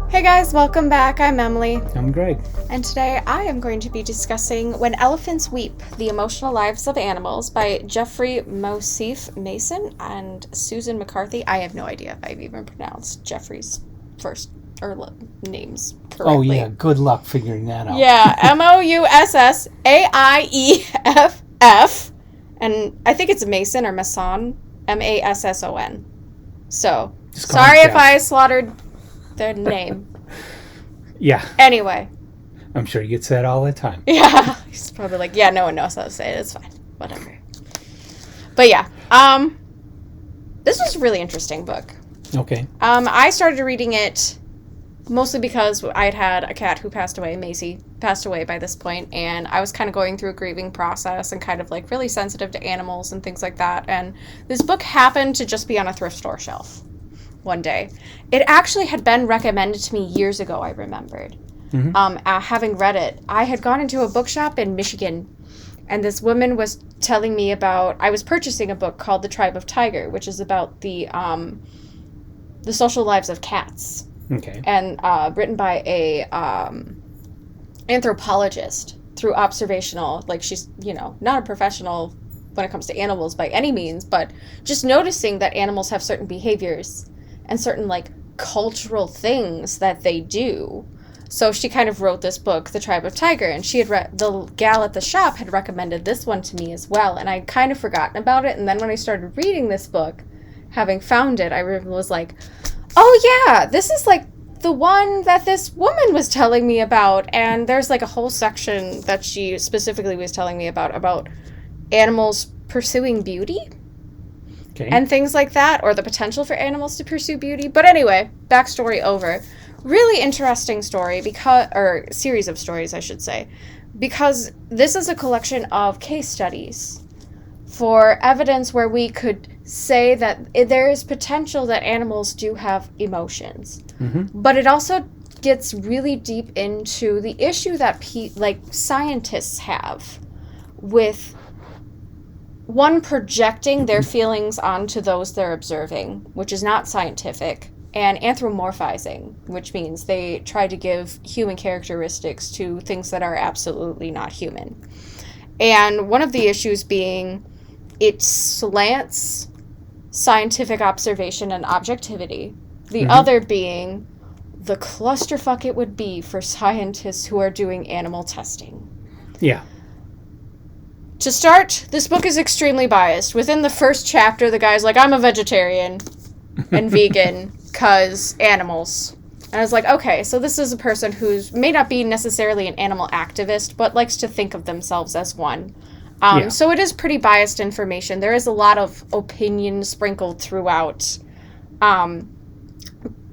Hey guys, welcome back. I'm Emily. I'm Greg. And today I am going to be discussing When Elephants Weep, The Emotional Lives of Animals by Jeffrey Mousif Mason and Susan McCarthy. I have no idea if I've even pronounced Jeffrey's first names correctly. Oh yeah, good luck figuring that out. Yeah, Moussaieff. And I think it's Mason or Masson. Masson. So, sorry if I slaughtered their name. Yeah. Anyway. I'm sure he gets that all the time. Yeah. He's probably like, yeah, no one knows how to say it. It's fine. Whatever. But yeah. This was a really interesting book. Okay. I started reading it mostly because I had a cat who passed away. Macy passed away by this point, and I was kind of going through a grieving process and kind of like really sensitive to animals and things like that. And this book happened to just be on a thrift store shelf one day. It actually had been recommended to me years ago, I remembered. Mm-hmm. Having read it, I had gone into a bookshop in Michigan, and this woman was telling me about, I was purchasing a book called The Tribe of Tiger, which is about the social lives of cats. Okay. And written by a anthropologist through observational, like she's, not a professional when it comes to animals by any means, but just noticing that animals have certain behaviors and certain like cultural things that they do. So she kind of wrote this book, The Tribe of Tiger, and she had the gal at the shop had recommended this one to me as well, and I'd kind of forgotten about it. And then when I started reading this book, having found it, I was like, oh yeah, this is like the one that this woman was telling me about. And there's like a whole section that she specifically was telling me about animals pursuing beauty. Okay. And things like that, or the potential for animals to pursue beauty. But anyway, backstory over. Really interesting story, series of stories, I should say, because this is a collection of case studies for evidence where we could say that there is potential that animals do have emotions. Mm-hmm. But it also gets really deep into the issue that scientists have with one projecting their feelings onto those they're observing, which is not scientific, and anthropomorphizing, which means they try to give human characteristics to things that are absolutely not human. And one of the issues being it slants scientific observation and objectivity. The mm-hmm. other being the clusterfuck it would be for scientists who are doing animal testing. Yeah. To start, this book is extremely biased. Within the first chapter, the guy's like, I'm a vegetarian and vegan because animals. And I was like, okay, so this is a person who may not be necessarily an animal activist, but likes to think of themselves as one. So it is pretty biased information. There is a lot of opinion sprinkled throughout. And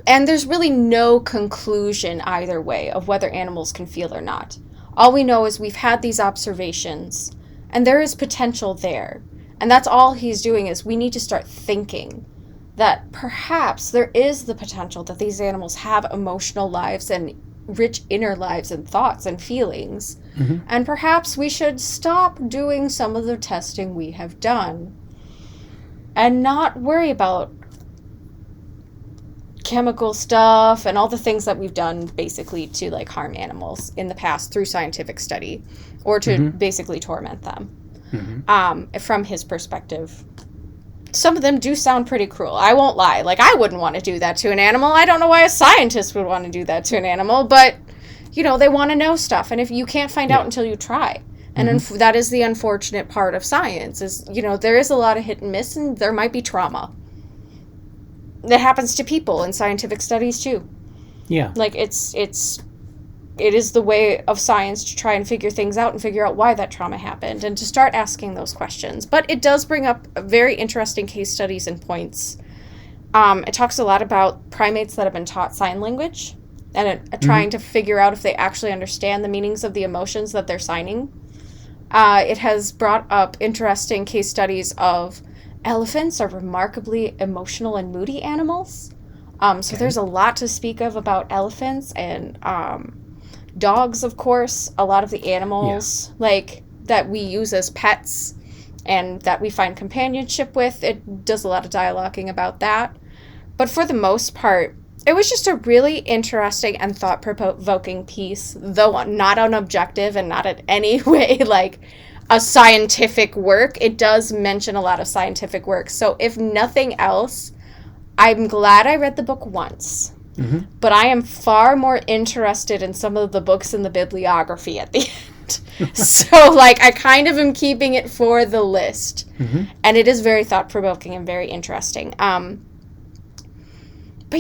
there's really no conclusion either way of whether animals can feel or not. All we know is we've had these observations, and there is potential there. And that's all he's doing is we need to start thinking that perhaps there is the potential that these animals have emotional lives and rich inner lives and thoughts and feelings. Mm-hmm. And perhaps we should stop doing some of the testing we have done and not worry about chemical stuff and all the things that we've done basically to like harm animals in the past through scientific study or to mm-hmm. basically torment them. Mm-hmm. From his perspective, some of them do sound pretty cruel. I won't lie. Like, I wouldn't want to do that to an animal. I don't know why a scientist would want to do that to an animal, but, they want to know stuff. And if you can't find out until you try. And mm-hmm. That is the unfortunate part of science is, there is a lot of hit and miss, and there might be trauma. That happens to people in scientific studies, too. Yeah. Like, it is the way of science to try and figure things out and figure out why that trauma happened and to start asking those questions. But it does bring up very interesting case studies and points. It talks a lot about primates that have been taught sign language and trying to figure out if they actually understand the meanings of the emotions that they're signing. It has brought up interesting case studies of elephants are remarkably emotional and moody animals. So there's a lot to speak of about elephants and dogs, of course. A lot of the animals that we use as pets and that we find companionship with, it does a lot of dialoguing about that. But for the most part, it was just a really interesting and thought-provoking piece, though not unobjective and not in any way like a scientific work. It does mention a lot of scientific work. So if nothing else, I'm glad I read the book once. Mm-hmm. But I am far more interested in some of the books in the bibliography at the end. So, like, I kind of am keeping it for the list. Mm-hmm. And it is very thought-provoking and very interesting. But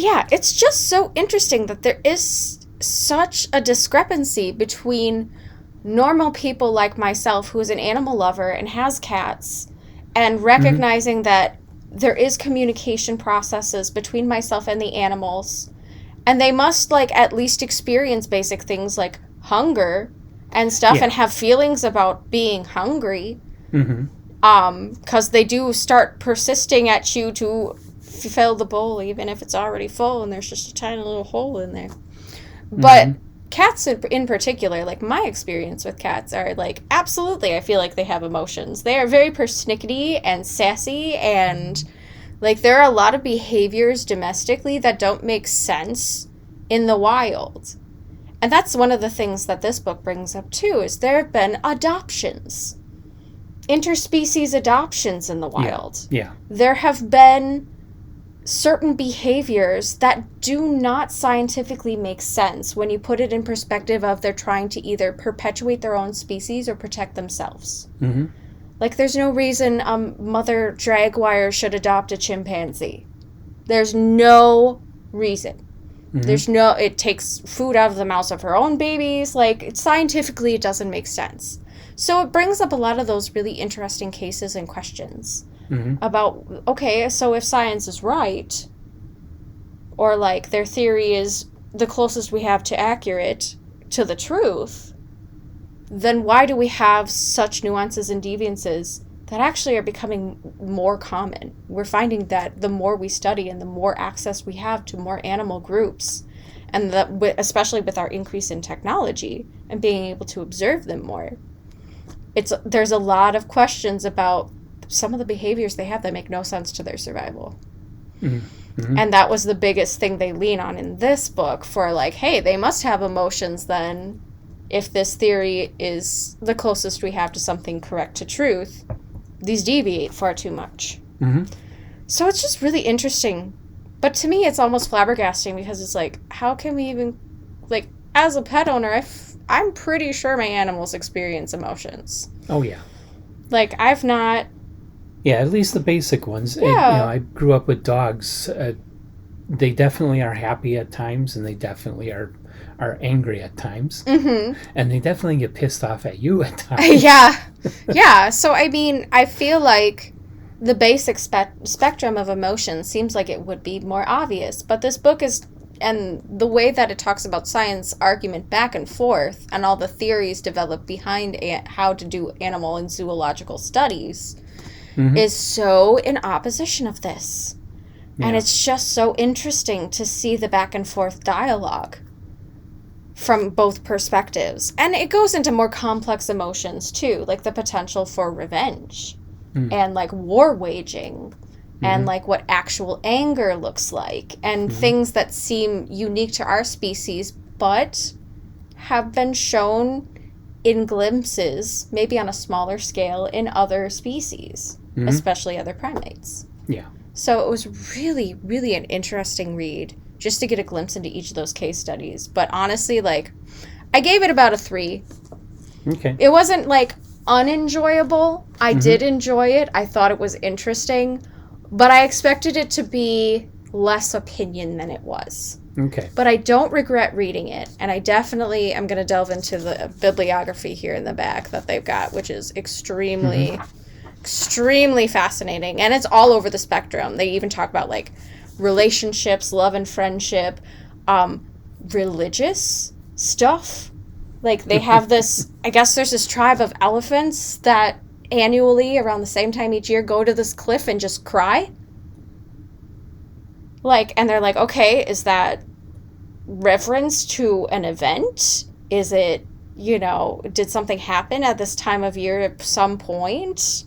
yeah, it's just so interesting that there is such a discrepancy between normal people like myself, who is an animal lover and has cats, and recognizing that there is communication processes between myself and the animals, and they must like at least experience basic things like hunger and stuff, and have feelings about being hungry, because they do start persisting at you to fill the bowl even if it's already full and there's just a tiny little hole in there. But cats in particular, like my experience with cats are like, absolutely, I feel like they have emotions. They are very persnickety and sassy, and like there are a lot of behaviors domestically that don't make sense in the wild. And that's one of the things that this book brings up too, is there have been adoptions, interspecies adoptions in the wild. Yeah. There have been certain behaviors that do not scientifically make sense when you put it in perspective of they're trying to either perpetuate their own species or protect themselves. Mm-hmm. Like, there's no reason mother jaguar should adopt a chimpanzee. There's no reason. It takes food out of the mouths of her own babies. Like, scientifically, it doesn't make sense. So it brings up a lot of those really interesting cases and questions about, okay, so if science is right, or like their theory is the closest we have to accurate to the truth, then why do we have such nuances and deviances that actually are becoming more common? We're finding that the more we study and the more access we have to more animal groups, and that especially with our increase in technology and being able to observe them more, there's a lot of questions about some of the behaviors they have that make no sense to their survival. And that was the biggest thing they lean on in this book for, like, hey, they must have emotions then if this theory is the closest we have to something correct to truth. These deviate far too much. So it's just really interesting. But to me, it's almost flabbergasting, because it's like, how can we even, like, as a pet owner, I'm pretty sure my animals experience emotions. Oh, yeah. Like, I've not... Yeah, at least the basic ones. Yeah. I grew up with dogs. They definitely are happy at times, and they definitely are angry at times. And they definitely get pissed off at you at times. Yeah. So, I mean, I feel like the basic spectrum of emotion seems like it would be more obvious. But this book is... And the way that it talks about science argument back and forth, and all the theories developed behind how to do animal and zoological studies, is so in opposition of this. And it's just so interesting to see the back and forth dialogue from both perspectives. And it goes into more complex emotions too, like the potential for revenge and like war waging. And like what actual anger looks like, and things that seem unique to our species, but have been shown in glimpses, maybe on a smaller scale, in other species, especially other primates. Yeah. So it was really, really an interesting read, just to get a glimpse into each of those case studies. But honestly, like, I gave it about a 3. Okay. It wasn't like unenjoyable. I did enjoy it. I thought it was interesting. But I expected it to be less opinion than it was. Okay. But I don't regret reading it. And I definitely am going to delve into the bibliography here in the back that they've got, which is extremely, extremely fascinating. And it's all over the spectrum. They even talk about, like, relationships, love and friendship, religious stuff. Like, they have this, I guess there's this tribe of elephants that annually around the same time each year go to this cliff and just cry, like, and they're like, okay, is that reference to an event? Is it, did something happen at this time of year at some point?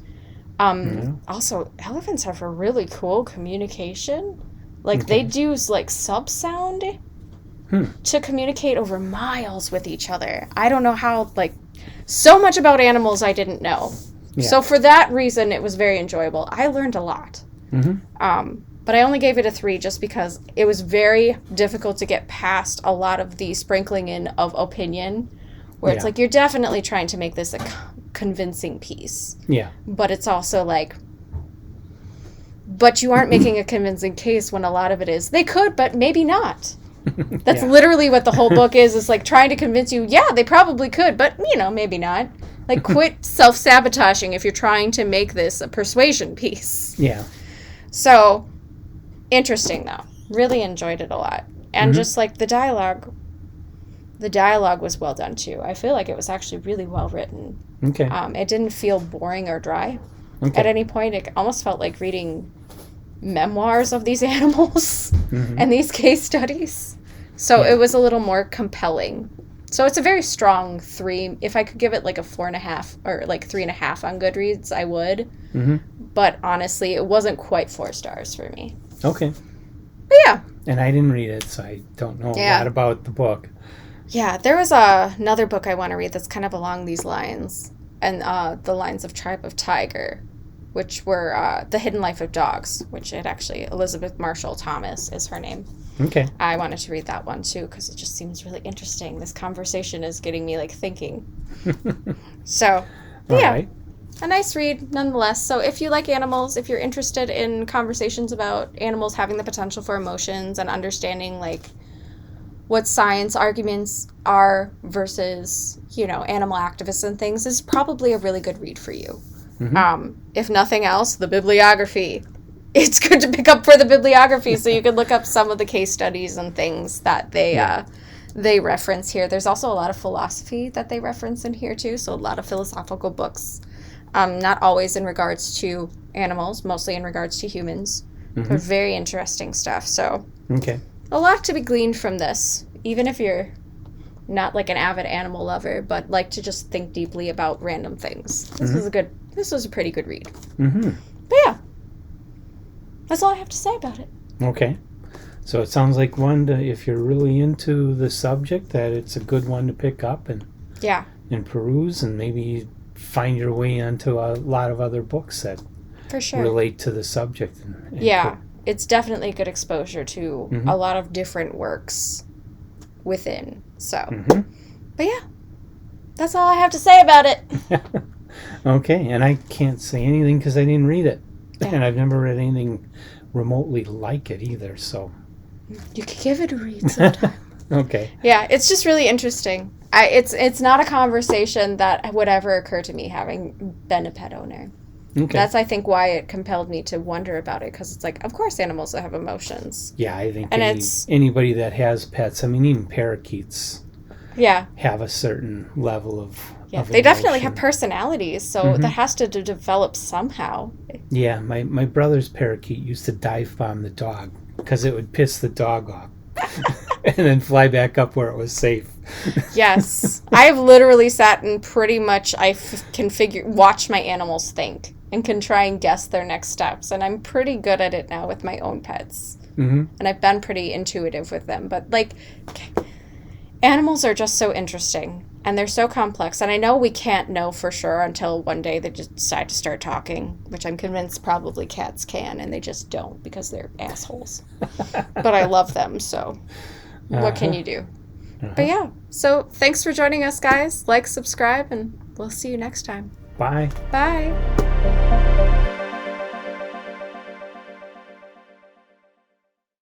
Also, elephants have a really cool communication. Like, they'd use, like, sub-sound to communicate over miles with each other. I don't know how, like, so much about animals I didn't know. Yeah. So for that reason, it was very enjoyable. I learned a lot. But I only gave it a 3 just because it was very difficult to get past a lot of the sprinkling in of opinion, where it's like, you're definitely trying to make this a convincing piece. Yeah. But it's also like, but you aren't making a convincing case when a lot of it is, they could, but maybe not. That's literally what the whole book is like trying to convince you, yeah, they probably could, but, you know, maybe not. Like, quit self-sabotaging if you're trying to make this a persuasion piece. Yeah. So, interesting, though. Really enjoyed it a lot. And just, like, the dialogue was well done, too. I feel like it was actually really well written. Okay. It didn't feel boring or dry at any point. It almost felt like reading memoirs of these animals and these case studies. So it was a little more compelling. So it's a very strong 3. If I could give it like a 4.5 or like 3.5 on Goodreads, I would. But honestly, it wasn't quite 4 stars for me. Okay. But yeah. And I didn't read it, so I don't know a lot about the book. Yeah, there was another book I want to read that's kind of along these lines. And the lines of Tribe of Tiger, which were The Hidden Life of Dogs, which it actually, Elizabeth Marshall Thomas is her name. Okay. I wanted to read that one, too, because it just seems really interesting. This conversation is getting me, like, thinking. So, yeah. Right. A nice read, nonetheless. So if you like animals, if you're interested in conversations about animals having the potential for emotions and understanding, like, what science arguments are versus, you know, animal activists and things, is probably a really good read for you. If nothing else, the bibliography. It's good to pick up for the bibliography so you can look up some of the case studies and things that they reference here. There's also a lot of philosophy that they reference in here, too, so a lot of philosophical books. Not always in regards to animals, mostly in regards to humans. But very interesting stuff. So a lot to be gleaned from this, even if you're not like an avid animal lover, but like to just think deeply about random things. This was a pretty good read. But yeah, that's all I have to say about it. Okay. So it sounds like one to, if you're really into the subject, that it's a good one to pick up and peruse, and maybe find your way into a lot of other books that for sure relate to the subject. It's definitely good exposure to a lot of different works within. So, but yeah, that's all I have to say about it. Okay, and I can't say anything because I didn't read it. And I've never read anything remotely like it either, so. You could give it a read sometime. Okay. Yeah, it's just really interesting. It's not a conversation that would ever occur to me having been a pet owner. Okay. That's, I think, why it compelled me to wonder about it, because it's like, of course animals have emotions. Yeah, I think anybody that has pets, I mean, even parakeets have a certain level of they definitely have personalities, so that has to develop somehow. Yeah, my brother's parakeet used to dive bomb the dog because it would piss the dog off and then fly back up where it was safe. Yes. I've literally sat and pretty much can watch my animals think and can try and guess their next steps, and I'm pretty good at it now with my own pets. And I've been pretty intuitive with them, but like animals are just so interesting. And they're so complex. And I know we can't know for sure until one day they just decide to start talking, which I'm convinced probably cats can, and they just don't because they're assholes. But I love them, so what can you do? But yeah, so thanks for joining us, guys. Like, subscribe, and we'll see you next time. Bye. Bye.